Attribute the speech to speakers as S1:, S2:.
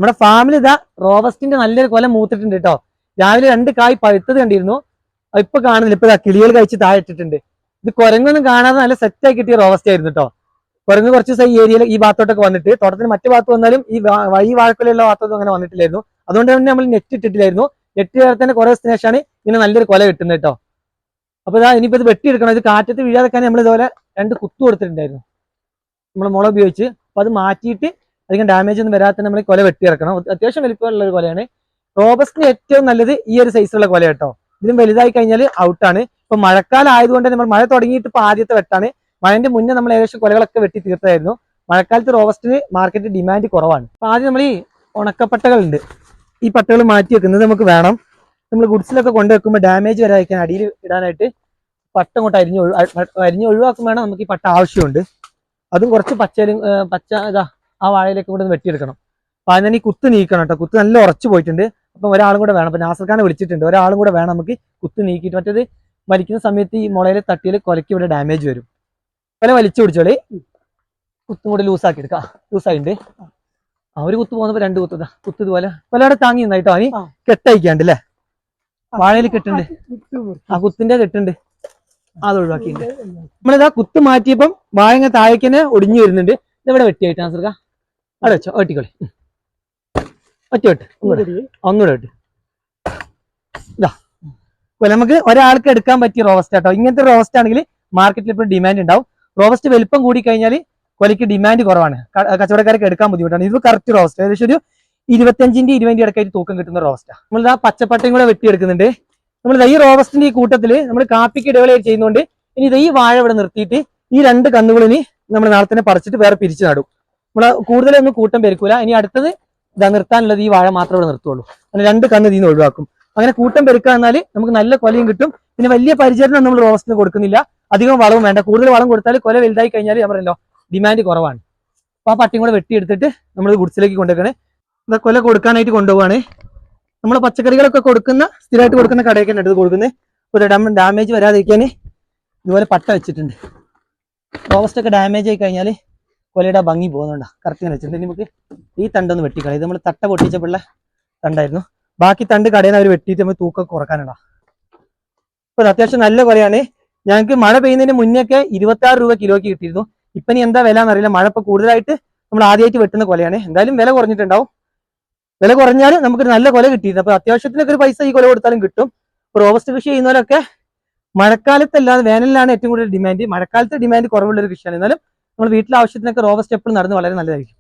S1: നമ്മുടെ ഫാമിലി ഇതാ റോബസ്റ്റിന്റെ നല്ലൊരു കൊല മൂത്തിട്ടുണ്ട് കേട്ടോ. രാവിലെ 2 കായ് പഴുത്തത് കണ്ടിരുന്നു, ഇപ്പൊ കാണുന്നില്ല. ഇപ്പൊ കിളികൾ കഴിച്ച് താഴെ ഇട്ടിട്ടുണ്ട്. ഇത് കുരങ്ങൊന്നും കാണാതെ നല്ല സെറ്റായി കിട്ടിയ റോബസ്റ്റ് ആയിരുന്നു കേട്ടോ. കുരങ്ങ് കുറച്ച് ദിവസം ഈ ഏരിയയിൽ ഈ ഭാഗത്തോട്ടൊക്കെ വന്നിട്ട്, തോട്ടത്തിന് മറ്റു ഭാഗത്ത് വന്നാലും ഈ വാഴക്കൊലയുള്ള ഭാഗത്തൊന്നും അങ്ങനെ വന്നിട്ടില്ലായിരുന്നു. അതുകൊണ്ട് തന്നെ നമ്മൾ നെറ്റ് ഇട്ടിട്ടില്ലായിരുന്നു. നെറ്റ് ചേർത്തന്നെ കുറെ ദിവസത്തിന് ശേഷമാണ് ഇങ്ങനെ നല്ലൊരു കൊല കിട്ടുന്നത് കേട്ടോ. അപ്പൊ ഇതാ ഇനിയിപ്പോ ഇത് വെട്ടിയെടുക്കണം. ഇത് കാറ്റത്ത് വീഴാതെക്കാൻ നമ്മൾ ഇതുപോലെ 2 കുത്തു കൊടുത്തിട്ടുണ്ടായിരുന്നു നമ്മൾ മുള ഉപയോഗിച്ച്. അപ്പൊ അത് മാറ്റിയിട്ട് അധികം ഡാമേജ് ഒന്നും വരാത്ത നമ്മൾ കൊല വെട്ടിയിറക്കണം. അത്യാവശ്യം വലിപ്പമുള്ള ഒരു കൊലയാണ്. റോബസ്റ്റിന് ഏറ്റവും നല്ലത് ഈ ഒരു സൈസുള്ള കൊല കേട്ടോ. ഇതിലും വലുതായി കഴിഞ്ഞാൽ ഔട്ടാണ്. ഇപ്പൊ മഴക്കാലം ആയതുകൊണ്ട് നമ്മൾ മഴ തുടങ്ങിയിട്ട് ഇപ്പൊ ആദ്യത്തെ വെട്ടാണ്. മഴന്റെ മുന്നേ നമ്മൾ ഏകദേശം കൊലകളൊക്കെ വെട്ടി തീർത്തായിരുന്നു. മഴക്കാലത്ത് റോബസ്റ്റിന് മാർക്കറ്റ് ഡിമാൻഡ് കുറവാണ്. അപ്പൊ ആദ്യം നമ്മൾ ഈ ഉണക്കപ്പട്ടകളുണ്ട്, ഈ പട്ടകൾ മാറ്റി വെക്കുന്നത് നമുക്ക് വേണം. നമ്മൾ ഗുഡ്സിലൊക്കെ കൊണ്ടുവെക്കുമ്പോൾ ഡാമേജ് വരാതിരിക്കാൻ അടിയിൽ ഇടാനായിട്ട് പട്ട അങ്ങോട്ട് അരിഞ്ഞ് ഒഴിവാക്കും വേണം. നമുക്ക് ഈ പട്ട ആവശ്യമുണ്ട്. അതും കുറച്ച് പച്ച ഇതാ ആ വാഴയിലേക്ക് കൂടെ ഒന്ന് വെട്ടിയെടുക്കണം. അപ്പൊ അതിന് ഈ കുത്ത് നീക്കണം കേട്ടോ. കുത്ത് നല്ല ഉറച്ചു പോയിട്ടുണ്ട്. അപ്പം ഒരാളും കൂടെ വേണം. അപ്പൊ നാസർഖാനെ വിളിച്ചിട്ടുണ്ട്, ഒരാളും കൂടെ വേണം നമുക്ക് കുത്ത് നീക്കിയിട്ട്. മറ്റേത് വലിക്കുന്ന സമയത്ത് ഈ മുളയിൽ തട്ടിയിൽ കൊലയ്ക്ക് ഇവിടെ ഡാമേജ് വരും. കൊല വലിച്ചു പിടിച്ചോളി. കുത്തും കൂടെ ലൂസാക്കി എടുക്കാം. ലൂസായിട്ടുണ്ട്. ഒരു കുത്ത് പോകുന്നപ്പോ 2 കുത്ത് കുത്ത് ഇതുപോലെ കൊലയുടെ താങ്ങി നിന്നായിട്ടോ. അതിന് കെട്ടയക്കാണ്ട് അല്ലേ, വാഴയിൽ കെട്ടുണ്ട്. ആ കുത്തിന്റെ കെട്ടുണ്ട്, അത് ഒഴിവാക്കിണ്ട്. നമ്മളിതാ കുത്ത് മാറ്റിയപ്പം വാഴ താഴേക്ക് തന്നെ ഒടിഞ്ഞു വരുന്നുണ്ട്. ഇതെവിടെ വെട്ടിയായിട്ട് നാസർക്ക അവിടെ വെച്ചോ, വെട്ടിക്കോളി. ഒറ്റ വെട്ട്, ഒന്നുകൂടെ വെട്ട്. ഇതാ നമുക്ക് ഒരാൾക്ക് എടുക്കാൻ പറ്റിയ റോബസ്റ്റ് കേട്ടോ. ഇങ്ങനത്തെ റോബസ്റ്റ് ആണെങ്കിൽ മാർക്കറ്റിൽ ഇപ്പോൾ ഡിമാൻഡ് ഉണ്ടാവും. റോബസ്റ്റ് വലിപ്പം കൂടി കഴിഞ്ഞാൽ കൊലയ്ക്ക് ഡിമാൻഡ് കുറവാണ്, കച്ചവടക്കാർക്ക് എടുക്കാൻ ബുദ്ധിമുട്ടാണ്. ഇത് കറക്റ്റ് റോബസ്റ്റ് ഏകദേശം ഒരു 25-20 ഇടയ്ക്കായിട്ട് തൂക്കം കിട്ടുന്ന റോബസ്റ്റാ. നമ്മൾ ആ പച്ചപ്പട്ടയും കൂടെ വെട്ടിയെടുക്കുന്നുണ്ട്. നമ്മൾ ഈ റോബസ്റ്റിന്റെ ഈ കൂട്ടത്തിൽ നമ്മൾ കാപ്പിക്ക് ഇടവേളയിൽ ചെയ്യുന്നതുകൊണ്ട് ഇനി ഈ വാഴ ഇവിടെ നിർത്തിയിട്ട് ഈ 2 കന്നുകളിനി നമ്മൾ നാളെ തന്നെ പറിച്ചിട്ട് വേറെ പിരിച്ചു നടും. നമ്മൾ കൂടുതലൊന്നും കൂട്ടം പെരുക്കൂല. ഇനി അടുത്തത് ഇതാ നിർത്താനുള്ളത് ഈ വാഴ മാത്രമേ ഇവിടെ നിർത്തുള്ളൂ. അങ്ങനെ 2 കന്ന് ഇതിന്ന് ഒഴിവാക്കും. അങ്ങനെ കൂട്ടം പെരുക്കുക എന്നാൽ നമുക്ക് നല്ല കൊലയും കിട്ടും. പിന്നെ വലിയ പരിചരണം നമ്മൾ റോബസ്റ്റിന് കൊടുക്കുന്നില്ല, അധികം വളവും വേണ്ട. കൂടുതൽ വളം കൊടുത്താൽ കൊല വലുതായി കഴിഞ്ഞാൽ നമ്മളല്ലോ ഡിമാൻഡ് കുറവാണ്. അപ്പൊ ആ പട്ടിയും കൂടെ വെട്ടിയെടുത്തിട്ട് നമ്മൾ ഗുഡ്സിലേക്ക് കൊണ്ടുവെക്കണേ. കൊല കൊടുക്കാനായിട്ട് കൊണ്ടുപോവാണ്. നമ്മൾ പച്ചക്കറികളൊക്കെ കൊടുക്കുന്ന സ്ഥിരമായിട്ട് കൊടുക്കുന്ന കടയൊക്കെ എടുത്ത് കൊടുക്കുന്നത്. ഒരു ഡാമേജ് വരാതിരിക്കാൻ ഇതുപോലെ പട്ട വെച്ചിട്ടുണ്ട്. റോബസ്റ്റ് ഒക്കെ ഡാമേജ് ആയി കഴിഞ്ഞാൽ കൊലയുടെ ഭംഗി പോകുന്നുണ്ടാ. കറക്റ്റ് ഞാൻ വെച്ചിട്ടുണ്ട്. നമുക്ക് ഈ തണ്ടൊന്ന് വെട്ടിക്കളയും. ഇത് നമ്മൾ തട്ട പൊട്ടിച്ചപ്പോഴുള്ള തണ്ടായിരുന്നു. ബാക്കി തണ്ട് കടയിൽ നിന്ന് അവർ വെട്ടിയിട്ട് നമ്മൾ തൂക്കം കുറക്കാനുണ്ടാ. അപ്പൊ അത്യാവശ്യം നല്ല കൊലയാണ്. ഞങ്ങൾക്ക് മഴ പെയ്യുന്നതിന് മുന്നേക്കെ 26 രൂപ കിലോയ്ക്ക് കിട്ടിയിരുന്നു. ഇപ്പൊ ഇനി എന്താ വില എന്നറിയില്ല. മഴ ഇപ്പൊ കൂടുതലായിട്ട് നമ്മൾ ആദ്യമായിട്ട് വെട്ടുന്ന കൊലയാണ്. എന്തായാലും വില കുറഞ്ഞിട്ടുണ്ടാവും. വില കുറഞ്ഞാൽ നമുക്കൊരു നല്ല കൊല കിട്ടിയിരുന്നു. അപ്പൊ അത്യാവശ്യത്തിനൊക്കെ ഒരു പൈസ ഈ കൊല കൊടുത്താലും കിട്ടും. റോബസ്റ്റ് കൃഷി ചെയ്യുന്നവരൊക്കെ മഴക്കാലത്തല്ലാതെ വേനലിലാണ് ഏറ്റവും കൂടുതൽ ഡിമാൻഡ്. മഴക്കാലത്ത് ഡിമാൻഡ് കുറവുള്ള ഒരു കൃഷിയാണ്. എന്നാലും നമ്മൾ വീട്ടിലെ ആവശ്യത്തിനൊക്കെ റോബസ്റ്റ് എപ്പോഴും നടന്ന് വളരെ നല്ലതായിരിക്കും.